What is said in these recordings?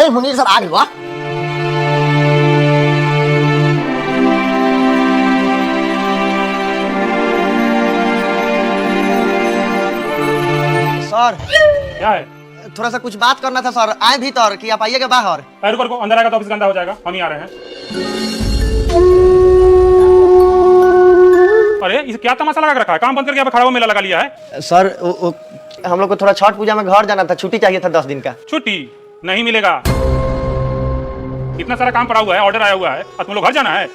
अरे मुनीर सर आ गए वाह। सर क्या है? थोड़ा सा कुछ बात करना था सर, आए भीतर कि आप आइएगा बाहर? रुको रुको, अंदर आएगा तो ऑफिस गंदा हो जाएगा, हम ही आ रहे हैं। अरे इसे क्या तमाशा लगा रखा है? काम बंद करके यहाँ पे खड़ा हुआ मेला लगा लिया है। सर हम लोग को थोड़ा छठ पूजा में घर जाना था, छुट्टी चाहिए था 10 दिन का। छुट्टी नहीं मिलेगा, इतना सारा काम पड़ा हुआ है, ऑर्डर आया हुआ है और तुम लोग घर जाना है।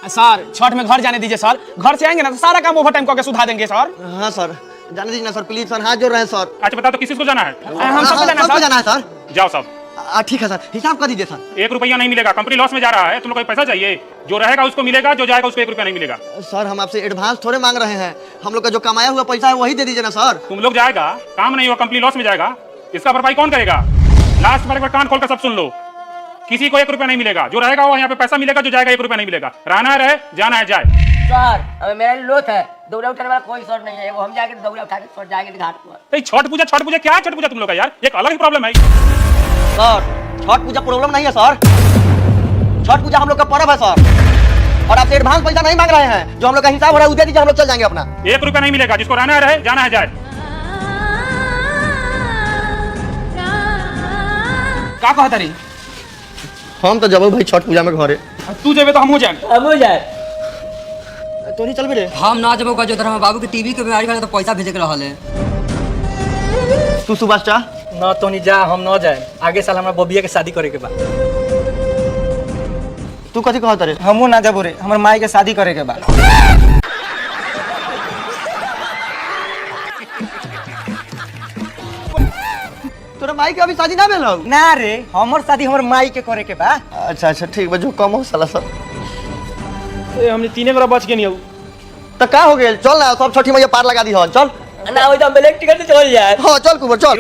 सर छठ में घर जाने दीजिए सर, घर से आएंगे ना तो सारा काम ओवर टाइम करके सुधा देंगे सर। हाँ सर जाने दीजिए ना सर, प्लीज सर, हाथ जोड़ रहे हैं सर। अच्छा बता तो किसी को जाना है? हम सबको जाना है सर। जाओ सब। ठीक है सर, हिसाब कर दीजिए सर। 1 रुपया नहीं मिलेगा, कंपनी लॉस में जा रहा है, तुम लोग को पैसा चाहिए, जो रहेगा उसको मिलेगा, जो जाएगा उसको 1 रुपया नहीं मिलेगा। सर हम आपसे एडवांस थोड़े मांग रहे हैं, हम लोग का जो कमाया हुआ पैसा है वही दे दीजिए ना सर। तुम लोग जाएगा, काम नहीं हुआ, कंपनी लॉस में जाएगा, इसका भरपाई कौन करेगा? लास्ट बार एक बार कान खोल कर सब सुन लो, किसी को 1 रुपया नहीं मिलेगा, जो रहेगा वो यहाँ पे पैसा मिलेगा, जो जाएगा 1 रुपया नहीं मिलेगा। रहना है रहे, जाना है जाए। सर अब मेरा लोथ है, दौड़ा उठाने वाला कोई सर नहीं है, वो हम जाके दौड़ा उठा के सर जाएंगे घाट पर। छठ पूजा क्या है? छठ पूजा तुम लोग का यार एक अलग ही प्रॉब्लम है सर। छठ पूजा प्रॉब्लम नहीं है सर, छठ पूजा हम लोग का पर्व है सर, और आपसे एडवांस पैसा नहीं मांग रहे हैं, जो हम लोग का हिसाब हो रहा है उसे दीजिए, हम लोग चल जाएंगे अपना। 1 रुपया नहीं मिलेगा, जिसको रहना है रहे, जाना है जाए। का कहता रही? हम तो जब भाई छठ पूजा में घरे। तू जेबे तो हम हो जाए। अब हो जाए तो नहीं चल भी रे। हम ना जब जो धर्म बाबू के टीवी के बीमारी वाले तो पैसा भेजे के रहल है। तू सुभाष चा न तो नहीं जा, हम न जाए, आगे साल हमरा बबिया के शादी करे के बा। तू कथी कहत रे? हमहू ना जाबो रे, हमर माई के शादी करे के बा। तोरा माई के अभी शादी ना भेल हौ? ना रे, हमर शादी हमर माई के करे के बा। अच्छा अच्छा ठीक बा, जो कम हो साला सब। हमने तीने गोरा बच के नहीं आऊ। तो का हो गेल, चल ना सब छठी मैया पार लगा दी हन, चल ना हो तो ब्लैक टिकट से चल जाए। हाँ चल कुबर चल।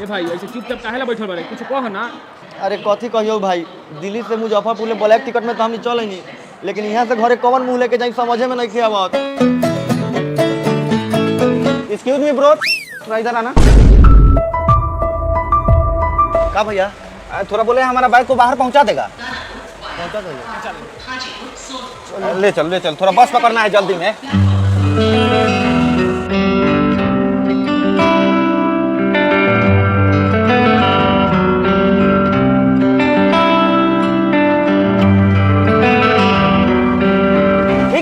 भाई ऐसे चुपचाप काहे ला बैठल बारे, कुछ कह ना। अरे कथी कहियो भाई, दिल्ली से मुजफ्फरपुर में ब्लैक टिकट में तो हम चल नहीं, लेकिन यहाँ से घरे कौन मुंह लेके जाए समझे में नहीं आवत। एक्सक्यूज मी ब्रो, थोड़ा इधर आना। का भैया? थोड़ा बोले हमारा बाइक को बाहर पहुंचा देगा। पहुंचा देगा। ले चल, थोड़ा बस पकड़ना है जल्दी में।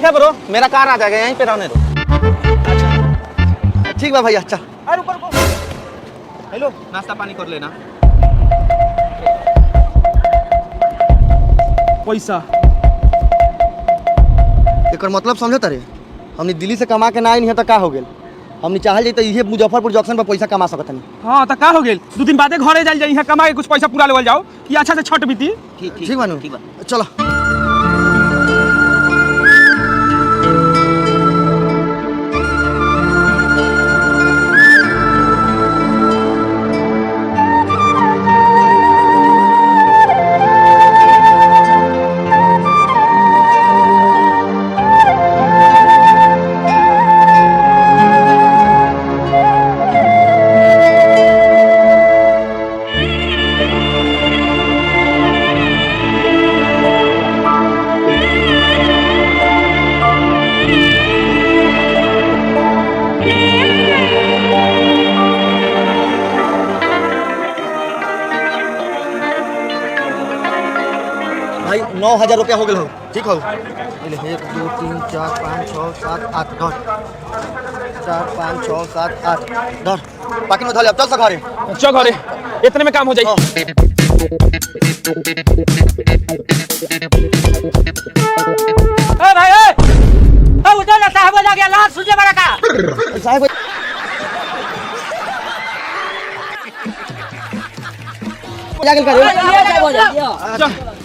ब्रो मेरा कार आ जाएगा, यहीं पे रहने दो। अच्छा ठीक बा भैया, चल। अरे रुको, हेलो नाश्ता पानी कर लेना। पैसा एकर मतलब समझो तारे, हमने दिल्ली से कमा के ना आई नहीं तो का हो गेल, हमने चाहल जाई तो इहे मुजफ्फरपुर जंक्शन पर पैसा कमा सकत नहीं। हाँ तो का हो गेल, 2 दिन बादे घरे जाई यहाँ कमा के कुछ पैसा पूरा लेवल जाओ कि अच्छा से छठ बीती। ठीक बानू, चलो। भाई 9,000 रुपया हो गए हो, ठीक हो? 1 2 3 4 5 6 7 8 10 4 5 6 7 8 10 बाकी में धले, अब चल सा घरे। चल घरे, इतने में काम हो जाए। भाई उधर ना साहब जा गया, लाश सुझे बड़ा का साहब जाके करे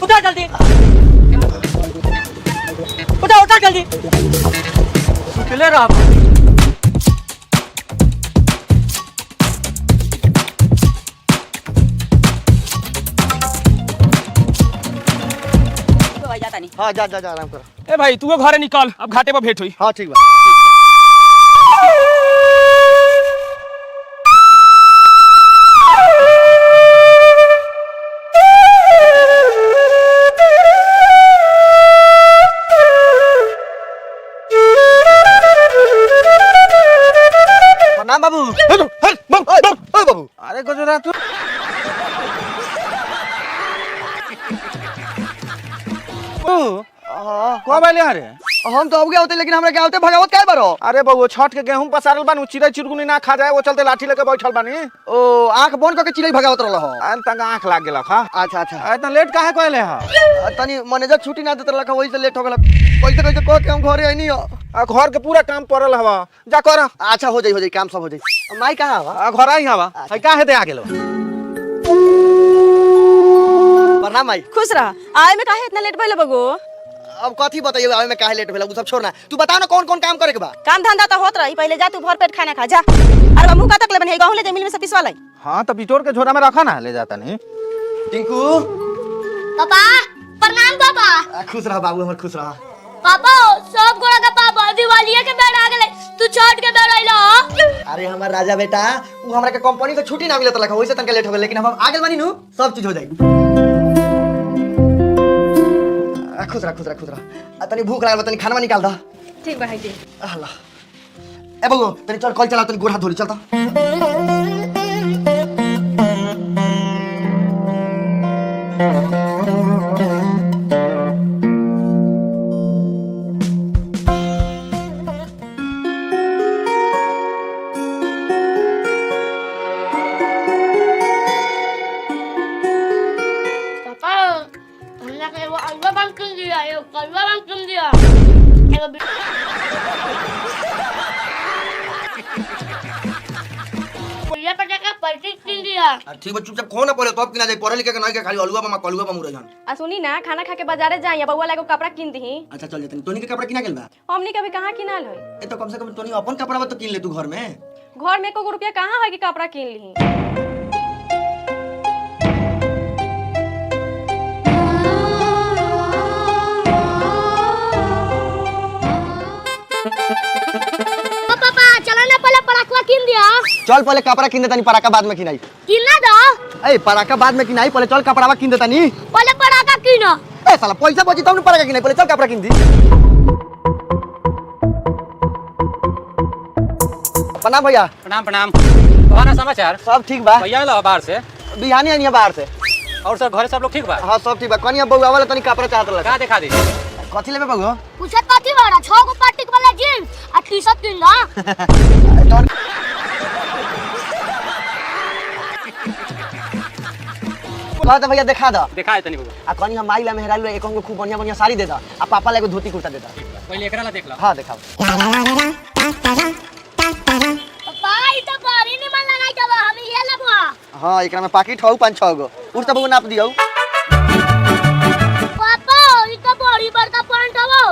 उठा जल्दी उठा जल्दी चले रहा हाँ जा जा जा आराम कर। ए भाई तू घरे निकल, अब घाटे पर भेंट हुई। हाँ ठीक बा। प्रणाम बाबू। बाबू अरे गजरा तू को बाले अरे हम तो अब गए होते लेकिन हमरा क्या होते भगावत काय बारो। अरे बउआ छठ के गेहूं पसारल बानू चिड़ै चिरगुनी ना खा जाए वो चलते लाठी लेके बैठल बानी। ओ आंख बंद करके चिड़ै भगावत रहल हो। अन तंग आंख लाग गेलक हा। अच्छा अच्छा इतना लेट काहे कहले हा? तनी मैनेजर छुट्टी ना देत रहल वही से लेट हो गेल। कैसे कैसे कह के हम घरे आइनी हो। घर के पूरा काम पड़ल हवा जा कर। अच्छा हो जाई काम सब हो जाई। माई कहां हवा? घर आई हवा है काहे दे आ गेलो। प्रणाम माई। खुश रह। आए में काहे इतना लेट भइल बगो? अब कथी बताइए आवे में काहे लेट भेला उ सब छोड़ना। तू बताओ ना कौन कौन काम करे के बा। काम धंधा तो होत रही, पहले जा तू भर पेट खाना खा जा। अरे मुंह का तक ले बने गहूं ले मिल में से पिसवा लाई। हां तो बिटोर के झोरा में रखा ना ले जाता नहीं। टिंकू पापा प्रणाम पापा। खुश रह बाबू हमर खुश रह। पापा सब गोड़ा का पापा दिवालिया के बेड़ आ गेले तू छठ के बेड़ आइला। अरे हमर राजा बेटा उ हमरा के कंपनी से छुट्टी ना मिलत लखा ओइसे तनके लेट हो गेल लेकिन हम आ गेल बानी नु सब चीज हो जाई। खुश रह। तनी भूख लागल तनी खाना निकाल दा। ठीक बा हाइजे। अल्लाह ए बगो तनी चल कल चला तनी गोड़ हाथ धोली चल ता। पापा हमने के वो अलवा बंद कर दिया ये कलवा बंद कर दिया। पुलिया पटा का पर्ची छीन दिया। ठीक बा चुपचाप खो ना पड़े तब किना जाई पढ़े लिखे के नहीं के खाली अलुआ बा कलुआ बा मुरे जान। आ सुनी ना खाना खा के बाजारे जाई, बउवा ला एगो कपड़ा किन दही। अच्छा चल जतनी तोनी के कपड़ा किना गेल बा। हमनी कभी कहां किनाल होई? ए तो कम से कम तोनी अपन कपड़ा बा तो किन ले तू घर में। घर में एको रुपया कहां है कि कपड़ा किन ली। पापा चला ना पहले पराठा किन दिया। चल पहले कपड़ा किन दे तनी पराका बाद में किनाई। किना दो ए पराका बाद में किनाई पहले चल कपड़ावा किन दे तनी। पहले पराठा किनो। ए साला पैसा बची तब न पराका किनाई पहले चल कपड़ा किन दी। प्रणाम भैया। प्रणाम कौन समाचार? सब ठीक बा भैया लो बाहर से बिहानी आनी बाहर से। और सब घर सब लोग ठीक बा? हां सब ठीक बा। कनिया बउआ वाला तनी कपड़ा चाहत लगा। का दिखा दे कथी लेबे बउआ? पूछत कथी बारा 6 गो पार्टी वाला जींस आ टी-शर्ट किन ला। कहत भैया दिखा दा। दिखा दे तनी बबू। आ कनिया माई ला मेहरारू ला एको खूब बढ़िया बढ़िया साड़ी दे दा। आ पापा ला एगो धोती कुर्ता दे दा। पहले एकरा ला देख लो। हां दिखाओ। पापा ई तो बारी नहीं मन लगाई जब हम ये लेबो। हां एकरा में पाकिट हौ 5-6 गो। उड़ता बउआ नाप दियौ। पापा ई तो बड़ी बड़का पैंट हवो।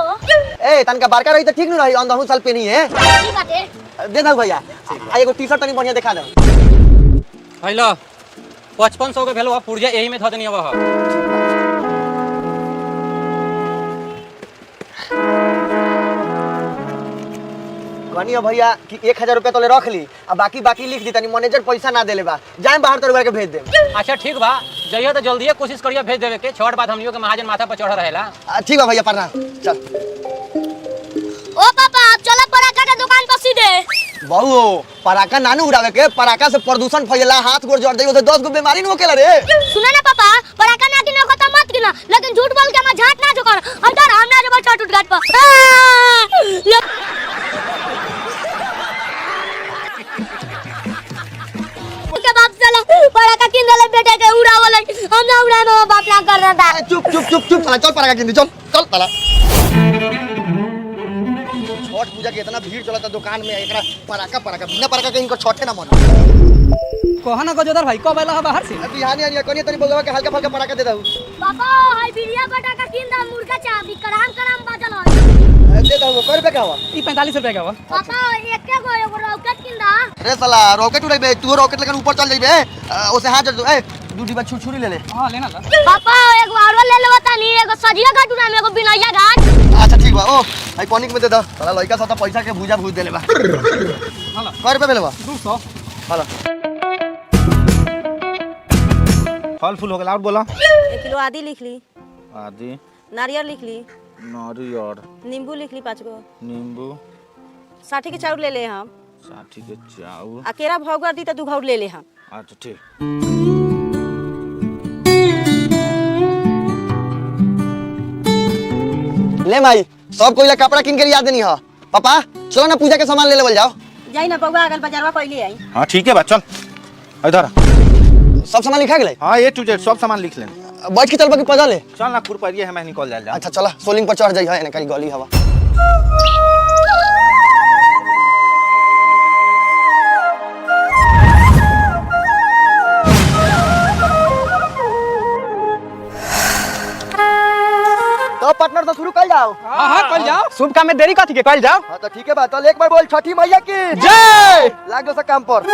ए तनका बड़का रही त ठीक न रही अंदर साल पेनी है। ठीक बाटे दे दऊ भैया। आ एगो टी-शर्ट तनी बढ़िया दिखा दो। हेलो 5500 के भेलो पुर्जा एही में ध देनी अब। कनिया भैया कि 1000 रुपया तोले रख ली आ बाकी लिख दी तनी मैनेजर पैसा ना देले बा। जाए बाहर तोरे के भेज दे। अच्छा ठीक बा जइयो तो जल्दी कोशिश करियो भेज देवे के। छोट बात हमनियो के महाजन माथा पर चढ़ रहेला। ठीक बा भैया प्रणाम। चल ओ पापा आप चलो पराठा के दुकान पर सीधे। बहु पराका नानू उड़ावे के पराका से प्रदूषण फैला हाथ गोड़ जड़ दे 10 गो बीमारी न होकेला रे। सुना ना पापा पराठा ना किनो खत्म मत किना लेकिन झूठ बोल के मैं झाट ना जो कर हम तो हम ना जब छठ उठ घाट पर। के बाप साला पराठा किन देले बेटे के उड़ावल हम ना उड़ाए में बाप ना कर रहा था। चुप साला चल पराका किन दी चल साला। छठ पूजा के इतना भीड़ चलता दुकान में एकरा पराका बिना पराका के इनको छठे ना मन। कहा ना गजोदर भाई कब आइला बाहर से बिहानी आनी कोनी तनी बोलवा के हल्का फल्का पटाखा दे दऊ पापा हाय बिरिया पटाखा किंदा मुर्गा चाबी कराम कराम बाजल है दे दऊ कर पे कावा ई 45 रुपया का बा पापा एके गो एगो रॉकेट किंदा रे साला रॉकेट उड़ाइबे तू रॉकेट लेकर ऊपर चल जाइबे ओसे हाथ जोड़ ए दूडी बा छुरी ले ले हां लेना ला पापा एगो आरो ले लेवा तनी एगो सजिया घाट उना में एगो बिनैया घाट अच्छा ठीक बा ओ आई पॉनिक में दे दो साला लइका साता पैसा के भूजा भूज देले बा हाला कर पे बेलवा 200 हां फल फूल हो गया और बोला 1 किलो आदि लिख ली, आदि नारियल लिख ली, नारियल नींबू लिख ली 5 गो, नींबू 60 के चाउर ले ले हम, 60 के चाउर आ केरा भौगर दी त 2 घौर ले ले हम। अच्छा ठीक ले माई सब कोई ला कपड़ा किन के याद नहीं हो पापा चलो ना पूजा के सामान ले लेवल जाओ जाई ना बउआ अगल बाजारवा पहले आई। हाँ ठीक है बा चल इधर सब सामान लिखा गेलै हाँ A to Z सब सामान लिख लें बैठ के चलबा कि पैदल है चल ना खुरपरिए है मैं निकल जा अच्छा चला सोलिंग पर चढ़ जाई है ना कहीं गली हवा तो पार्टनर तो शुरू कर जाओ हां कल जाओ शुभ काम में देरी कथी के कल जाओ हाँ तो ठीक है बात चल एक बार बोल छठी मैया की जय लाग दो सा काम पर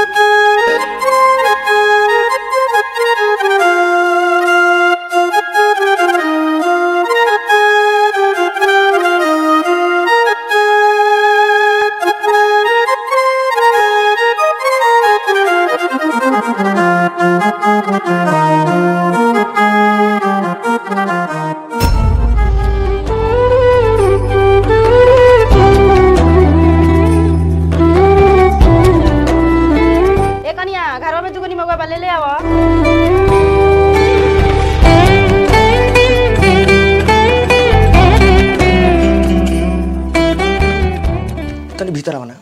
ए कनिया घरवा में दुगनी मगवा ले ले आवा। तनी भीतर आवा ना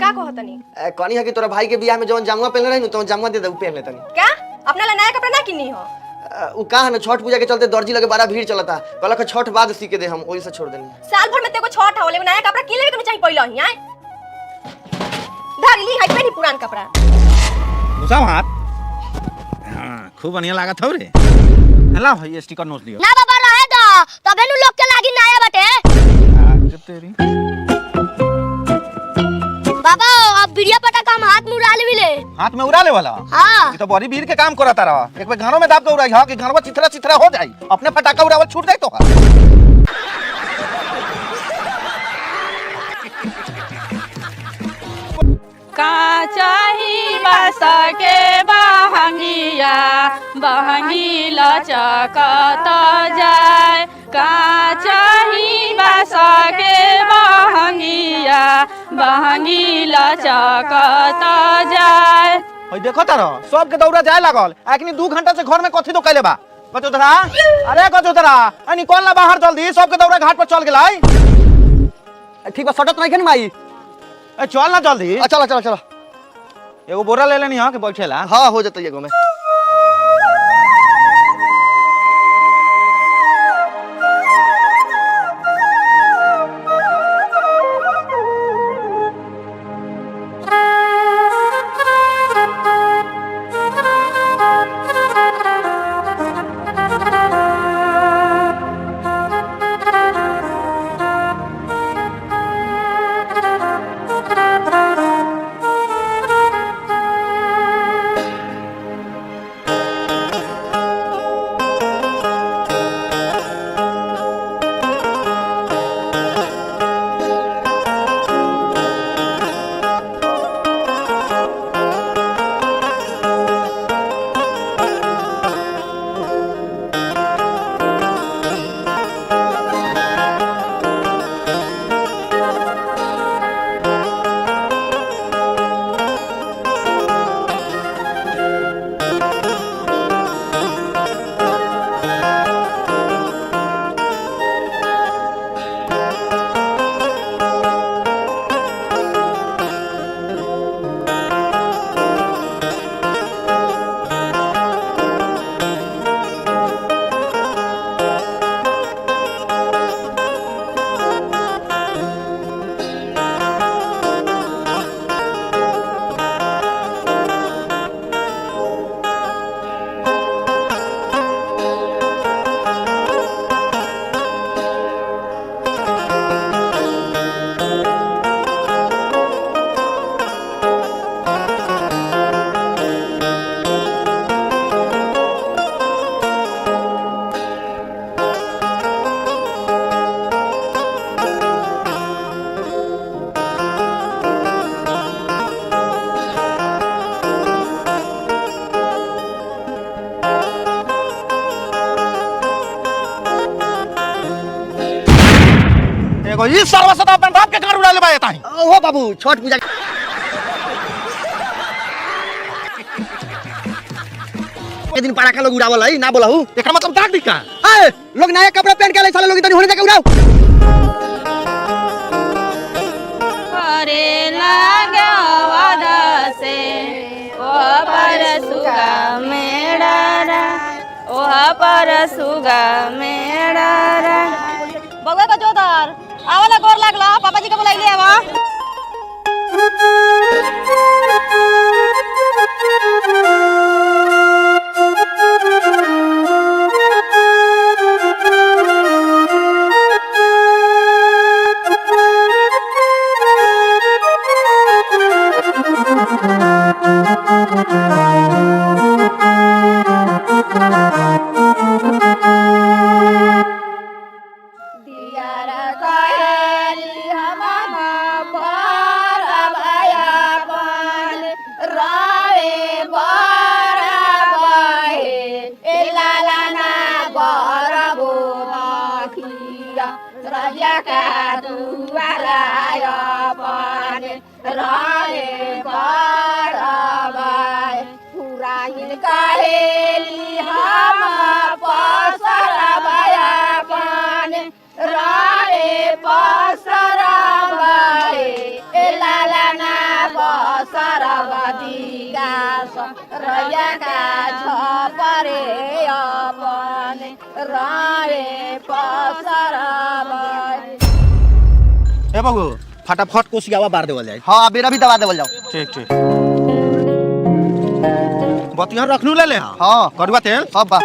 का कहो तनी? कहानी है कि तोरा भाई के बियाह में जवन जामुआ पहनले रही तो जामुआ दे दे पहन ले तनी क्या अपना ला नया कपड़ा ना किन्नी हो? उ का है ना छठ पूजा के चलते दर्जी लगे बड़ा भीड़ चलता कहला के छठ बाद सी के दे हम ओही से छोड़ देनी साल भर में तेको छठ हो ले नया कपड़ा किन लेवे के चाहिए पहिला ही आए। धारी ली हाई पेनी पुरान कपड़ा। घुसा हाथ हाँ खूब बढ़िया लागत हो रे हेला भाई स्टिकर नोट लियो ना बाबा रहे दो तबे नु लोग के लागी नया बाटे तेरी बाबा अब बिरिया पटाखा हम हाथ में उड़ा लेविले हाथ में उड़ा ले वाला हां ये तो बड़ी भीड़ के काम करता रहा एक बार घरों में दाब के उड़ाई हा कि घरवा चिथरा चिथरा हो जाई अपने पटाखा उड़ावल छूट जाए तो का चाही बस के बहंगिया बहंगी लचकत जाए का चाही बस के बहंगिया बहंगी लचकत जाए ओए देखो तारो सब के दौड़ा जाए लागल आखनी 2 घंटा से घर में कथि तो कैले बा कचोदरा अरे कचोदरा आ निकल ना बाहर जल्दी सब के दौड़ा घाट पर चल गेलाई ठीक बा सटत नहीं के माई ए चल ना जल्दी चला चला चला एगो बोरा ले लेनी हां के बैठेला हाँ हो जाता एगो में ई सरवा से तो अपन बाप के घर उड़ा ले बाय ताही ओ बाबू छठ पूजा के दिन पटाखा लोग उड़ावल है ना बोला हूँ एकरा मतलब दाग दी का ए लोग नया कपड़ा पहन के आले साले लोग तनी होने जाके उड़ाओ करे लागवद से ओह पर सुगा मेरा ओह पर सुगा मेरा बगवा का जोदार आवाला गोर लागला पापा जी के बुलाइले आवा ए बाबू फटाफट कोसियावा बार देवल जाए हाँ बेरा भी दबा देवल जाओ ठीक ठीक बतिया रखनू ले ले हाँ कड़ुआ तेल सब बा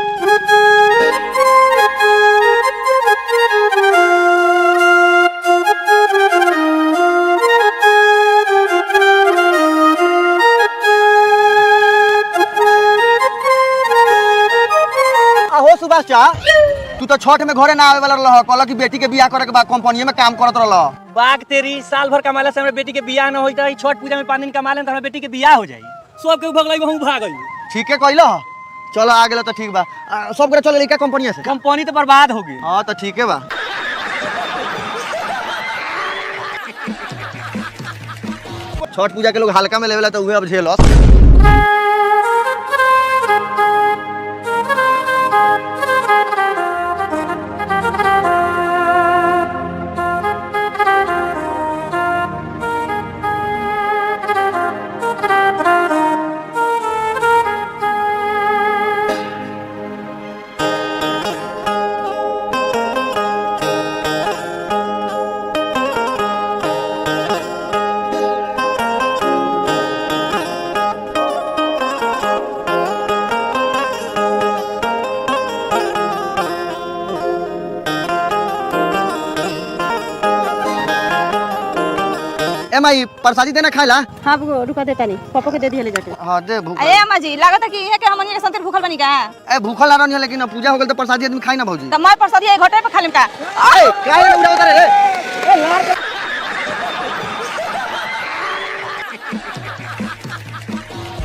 आहो सुभाष चा तू तो छठ में घरे ना आवे वाला रह कहला कि बेटी के बियाह करे के बाद कंपनी में काम करत रहल बाग तेरी साल भर कमाला से हमरा बेटी के बियाह न होई त छठ पूजा में 5 दिन कमा लेन त हमरा बेटी के बियाह हो जाई सब के भगलाई हम भाग गई ठीक है कहलो चलो आ गेलो तो ठीक बा सब करे चले लइका कंपनी से कंपनी तो बर्बाद हो गई हां तो ठीक है बा छठ पूजा के लोग हल्का में लेवेला तो उहे अब झेलस एमाई प्रसादी देना खाइला हां रुका देता नहीं पापा के दे दिया ले जाके हां दे भूख ए अम्मा जी लागत है कि है कि हमनी के संतर भूखल बनी का ए भूखल ना रहनी लेकिन पूजा हो गेल तो प्रसादी आदमी खाई ना भौजी त मैं प्रसादी ए घटे पे खा लेम का ए काहे उड़ावत रे ए लार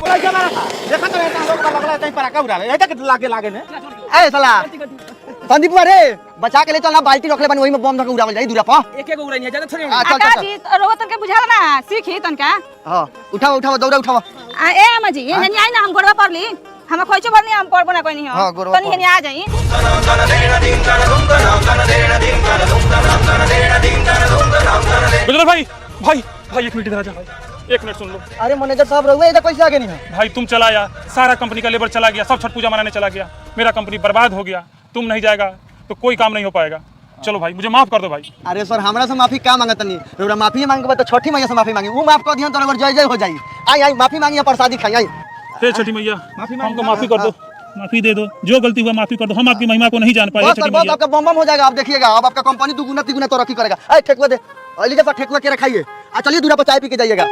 बोला जमा रहा देखा तो ऐसा लोग का लगला तई पराका उड़ा ले ऐसा के लागे लागे ने ए साला संदीप रे बचा के ले चल ना बाल्टी रख ले बनी वही में बम धक उड़ावल जाई दूरा पर एक एक उड़ाई नहीं ज्यादा थोड़ी चल आका चल जी रोवा तन के बुझाला ना सीखी तन का हां उठाओ उठाओ दौड़ा उठाओ ए अम्मा जी हेनी आई ना हम गोड़वा पर ली हम खोइचो भरनी हम पड़बो ना कोई नहीं हाँ, हो गोड़वा तनी हेनी आ जाई गुजर भाई भाई भाई 1 मिनट इधर आ जा भाई 1 मिनट सुन लो अरे मैनेजर साहब रहुए इधर कैसे आगे नहीं है भाई तुम चला आया सारा कंपनी का लेबर चला गया सब छठ पूजा मनाने चला गया मेरा कंपनी बर्बाद हो गया तुम नहीं जाएगा तो कोई काम नहीं हो पाएगा चलो भाई मुझे माफ कर दो भाई अरे सर हमरा से माफी का मांगत नहीं रउरा माफी मांगे के बाद तो छठी मैया से माफी मांगे वो माफ कर दिहन तो जय जय हो जाई आई आई माफी मांगी प्रसादी खाई आई हे छठी मैया हमको माफी कर दो माफी दे दो जो गलती हुआ माफी कर दो हम आपकी महिमा को नहीं जान पाए बस छठी सर बस मैया आपका बम बम हो जाएगा आप देखिएगा अब आपका कंपनी दुगुना तिगुना तरक्की करेगा ए ठेकुआ दे लीजिए सर ठेकुआ के रखाइए आ चलिए दूरा पर चाय पी के जाइएगा